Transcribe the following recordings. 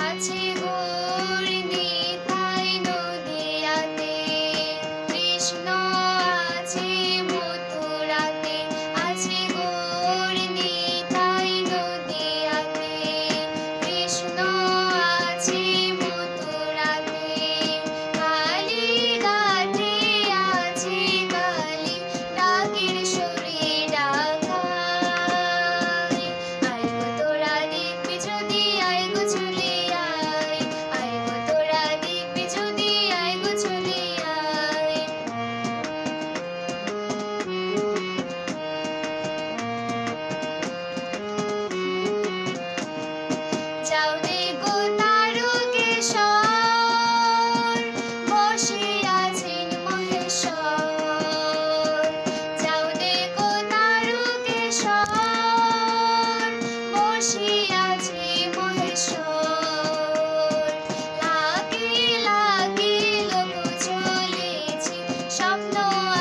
আছে গৌর নিতাই নদিয়াতে, কৃষ্ণ আছে মথুরাতে, আছে গৌর নিতাই নদিয়াতে, কৃষ্ণ আছে মথুরাতে। কালীঘাটে আছে কালী, ডাকের সুরে ডাকায়। আয় গো তোরা দেখবি যদি, আয় গো চলে আয়, আয় গো তোরা দেখবি যদি, আয় গো চলে আয়। যাও দেখো তারকেশ্বর, বসে আছেন মহেশ্বর। যাও দেখো তারকেশ্বর, বসে আছে মহেশ্বর। লাগে লাগে লোক চলেছে, স্বপ্ন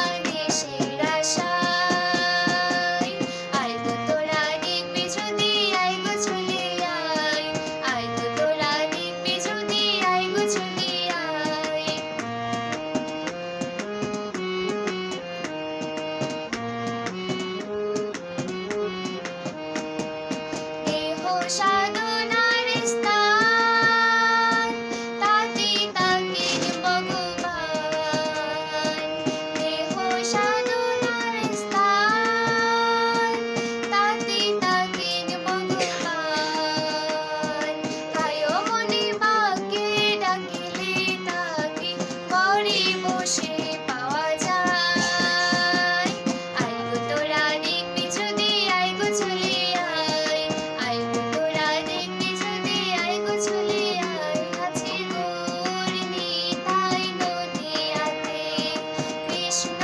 আদেশের আশায়। আয় গো তোরা দেখবি যদি, আয় গো চলে আয়, আয় গো তোরা দেখবি যদি, আয় গো চলে আয়। দেহ সাধনার স্থান, তাতে থাকেন ভগবান। দেহ সাধনার স্থান, তাতে থাকেন ভগবান। কায় মনে বাক্যে ডাকিলে তাকে ঘরে বসে পাওয়া যায়। আয় গো তোরা দেখবি যদি, আয় গো চলে আয়, আয় গো তোরা দেখবি যদি, আয় গো চলে আয়। আছে গৌর নিতাই নদিয়াতে, কৃষ্ণ